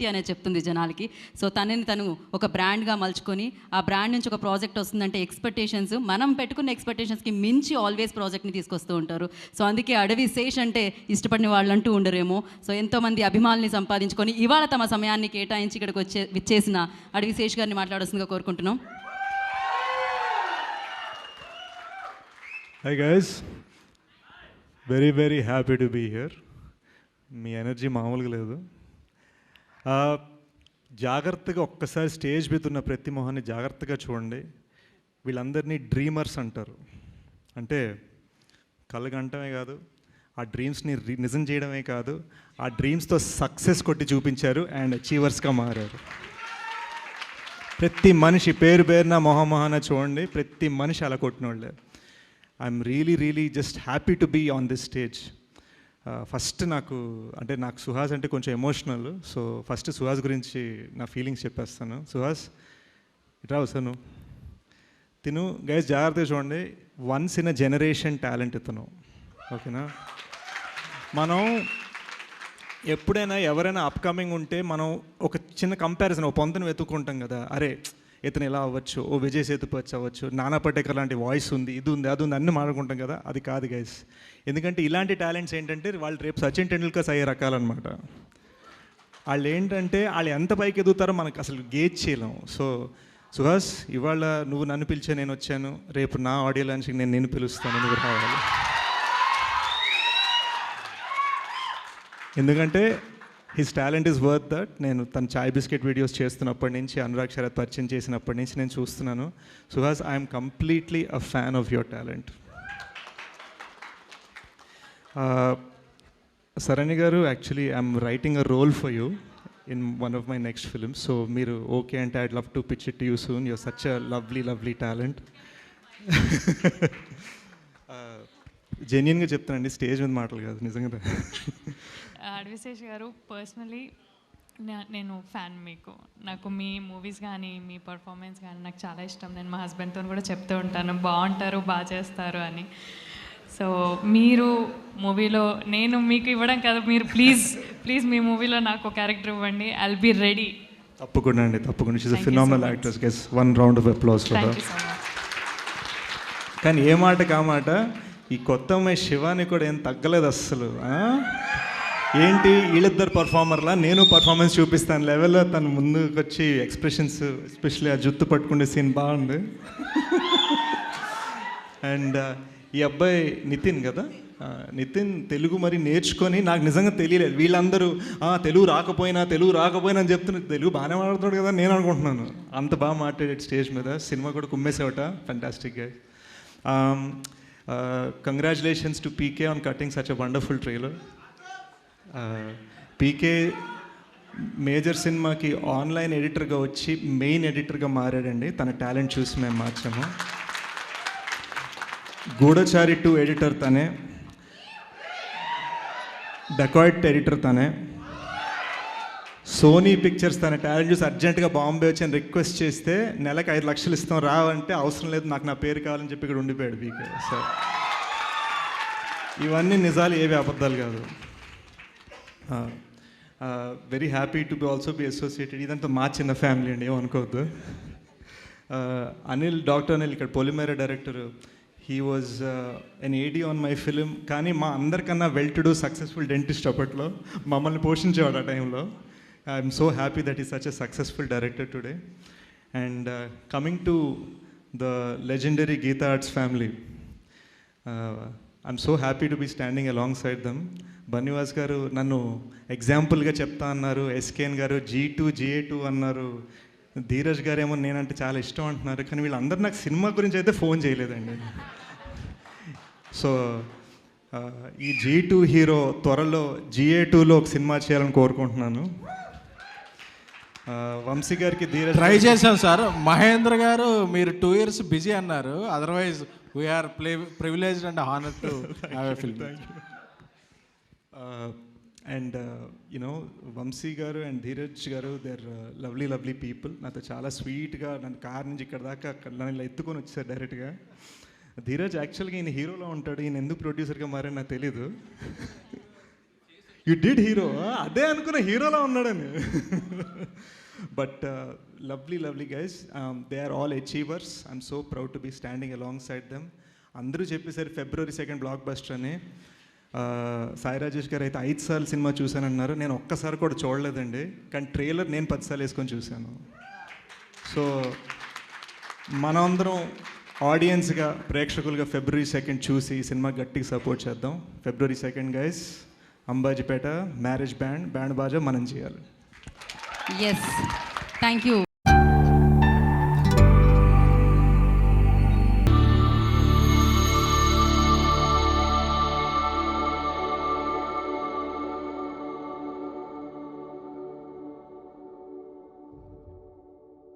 అనేది చెప్తుంది జనాలకి. సో తనని తను ఒక బ్రాండ్గా మలుచుకొని ఆ బ్రాండ్ నుంచి ఒక ప్రాజెక్ట్ వస్తుందంటే ఎక్స్పెక్టేషన్స్ మనం పెట్టుకున్న ఎక్స్పెక్టేషన్స్కి మించి ఆల్వేస్ ప్రాజెక్ట్ని తీసుకొస్తూ ఉంటారు. సో అందుకే అడవి శేష్ అంటే ఇష్టపడిన వాళ్ళంటూ ఉండరేమో. సో ఎంతోమంది అభిమానుల్ని సంపాదించుకొని ఇవాళ తమ సమయాన్ని కేటాయించి ఇక్కడికి విచ్చేసిన అడవి శేష్ గారిని మాట్లాడాల్సిందిగా కోరుకుంటున్నాం. Hi guys, very happy to be here. Me energy మామూలుగా లేదు. జాగ్రత్తగా ఒక్కసారి స్టేజ్ మీద ఉన్న ప్రతి మొహాన్ని జాగ్రత్తగా చూడండి. వీళ్ళందరినీ డ్రీమర్స్ అంటారు. అంటే కలగంటమే కాదు, ఆ డ్రీమ్స్ని నిజం చేయడమే కాదు, ఆ డ్రీమ్స్తో సక్సెస్ కొట్టి చూపించారు అండ్ అచీవర్స్గా మారారు. ప్రతి మనిషి పేరున మొహమొహాన చూడండి, ప్రతి మనిషి అలా కొట్టినోళ్ళే. I'm really just happy to be on this stage. First నాకు సుహాస్ అంటే కొంచెం ఎమోషనల్. సో ఫస్ట్ సుహాస్ గురించి నా ఫీలింగ్స్ చెప్పేస్తాను. సుహాస్ ఇట్రా వస్తాను. తిను గైస్ జాగ్రత్తగా చూడండి, once in a generation talent ఇతను. ఓకేనా? మనం ఎప్పుడైనా ఎవరైనా అప్కమింగ్ ఉంటే మనం ఒక చిన్న కంపారిజన్, ఒక పొంతను వెతుక్కుంటాం కదా. అరే ఇతను ఎలా అవ్వచ్చు, ఓ విజయ్ సేతుపతి అవ్వచ్చు, నానా పటేకర్ లాంటి వాయిస్ ఉంది, ఇది ఉంది, అది ఉంది, అన్నీ మాట్లాడుకుంటాం కదా. అది కాదు గైస్. ఎందుకంటే ఇలాంటి టాలెంట్స్ ఏంటంటే వాళ్ళు రేపు సచిన్ టెండూల్కర్స్ అయ్యే రకాలన్నమాట. వాళ్ళు ఏంటంటే వాళ్ళు ఎంత పైకి ఎదుగుతారో మనకు అసలు గేజ్ చేయలేం. సో సుహాస్, ఇవాళ నువ్వు నన్ను పిలిచే నేను వచ్చాను, రేపు నా ఆడియో లాంచ్కి నేను నిన్ను పిలుస్తాను, నువ్వు రావాలి. ఎందుకంటే his talent is worth that. నేను తన చాయ్ బిస్కెట్ వీడియోస్ చేస్తున్నప్పటి నుంచి, అనురాగ్ శరత్ పరిచయం చేసినప్పటి నుంచి నేను చూస్తున్నాను. Suhas, I'm completely a fan of your talent. Sarani గారు, actually I'm writing a role for you in one of my next films. So మీరు ఓకే అంటే I'd love to pitch it to you soon. You're such a lovely talent. జెన్యున్గా చెప్తానండి, stage మీద మాటలు కాదు, నిజంగా. అడవి శేష్ గారు, పర్సనలీ నేను ఫ్యాన్ మీకు. నాకు మీ మూవీస్ కానీ మీ పర్ఫార్మెన్స్ కానీ నాకు చాలా ఇష్టం. నేను మా హస్బెండ్తో కూడా చెప్తూ ఉంటాను, బాగుంటారు, బాగా చేస్తారు అని. సో మీరు మూవీలో, నేను మీకు ఇవ్వడం కాదు, మీరు ప్లీజ్ మీ మూవీలో నాకు క్యారెక్టర్ ఇవ్వండి. I'll be ready. తప్పకుండా అండి, తప్పకుండా. She's a phenomenal actress. Guess one round of applause for her. కానీ ఏ మాట కామాట, ఈ కొత్త అమ్మాయి శివాని కూడా ఏం తగ్గలేదు అస్సలు. ఏంటి వీళ్ళిద్దరు పర్ఫార్మర్లా, నేను పర్ఫార్మెన్స్ చూపిస్తాను లెవెల్లో తను ముందుకు వచ్చి ఎక్స్ప్రెషన్స్, ఎస్పెషల్లీ ఆ జుత్తు పట్టుకునే సీన్ బాగుంది. అండ్ ఈ అబ్బాయి నితిన్ కదా, నితిన్ తెలుగు మరి నేర్చుకొని, నాకు నిజంగా తెలియలేదు. వీళ్ళందరూ తెలుగు రాకపోయినా అని చెప్తున్నారు. తెలుగు బాగానే మాట్లాడుతున్నాడు కదా నేను అనుకుంటున్నాను. అంత బాగా మాట్లాడాడు స్టేజ్ మీద. సినిమా కూడా కుమ్మేసేవట. ఫ్యాంటాస్టిక్గా. Congratulations to PK on cutting such a wonderful trailer. PK Major సినిమాకి ఆన్లైన్ ఎడిటర్గా వచ్చి మెయిన్ ఎడిటర్గా మారాడండి. తన టాలెంట్ చూసి మేము మార్చాము. గూఢచారి 2 ఎడిటర్ తనే, డకాయిట్ ఎడిటర్ తనే, సోనీ పిక్చర్స్ తన టాలెంట్ చూసి అర్జెంటుగా బాంబే వచ్చి అని రిక్వెస్ట్ చేస్తే నెలకు 5 లక్షలు ఇస్తాం రావంటే, అవసరం లేదు నాకు నా పేరు కావాలని చెప్పి ఇక్కడ ఉండిపోయాడు పీకే. సార్ ఇవన్నీ నిజాలు, ఏవి అబద్ధాలు కాదు. Very happy to also be associated. ఇదంతా మా చిన్న ఫ్యామిలీ అండి, ఏమనుకోవద్దు. డాక్టర్ అనిల్ ఇక్కడ Polimera director. He was an AD on my film. కానీ మా అందరికన్నా well to do successful dentist అప్పట్లో, మమ్మల్ని పోషించేవాడు ఆ టైంలో. I'm so happy that is such a successful director today. And coming to the legendary Geetha Arts family, I'm so happy to be standing alongside them. Bunny Vas గారు నన్ను ఎగ్జాంపుల్గా చెప్తా అన్నారు, ఎస్కేఎన్ గారు G2 GA2 అన్నారు, ధీరజ్ గారు ఏమో నేనంటే చాలా ఇష్టం అంటున్నారు. కానీ వీళ్ళందరూ నాకు సినిమా గురించి అయితే ఫోన్ చేయలేదండి. సో ఈ G2 హీరో త్వరలో GA2లో ఒక సినిమా చేయాలని కోరుకుంటున్నాను. వంశీ గారికి ధీరజ్ ట్రై చేశాం సార్. మహేంద్ర గారు మీరు 2 years బిజీ అన్నారు, otherwise we are privileged and honour to have a film. And you know Vamshi గారు అండ్ ధీరజ్ గారు, దే ఆర్ లవ్లీ పీపుల్. నాతో చాలా స్వీట్గా నన్ను కార్ నుంచి ఇక్కడ దాకా నన్ను ఇలా ఎత్తుకొని వచ్చారు డైరెక్ట్గా. ధీరజ్ యాక్చువల్గా ఈయన హీరోలో ఉంటాడు, ఈయన ఎందుకు ప్రొడ్యూసర్గా మారని నాకు తెలీదు. యు డిడ్ హీరో, అదే అనుకున్న హీరోలా ఉన్నాడని. But lovely lovely guys, they are all achievers. I'm so proud to be standing alongside them. అందరూ చెప్పేసారు February 2 బ్లాక్ బస్టర్ అని. సాయి రాజేష్ గారు అయితే 5 సార్లు సినిమా చూశానన్నారు. నేను ఒక్కసారి కూడా చూడలేదండి, కానీ ట్రైలర్ నేను 10 సార్లు వేసుకొని చూశాను. సో మనందరం ఆడియన్స్గా, ప్రేక్షకులుగా February 2 చూసి ఈ సినిమా గట్టిగా సపోర్ట్ చేద్దాం. February 2 guys, Ambajipeta marriage band Baja మనం చేయాలి. Yes, thank you.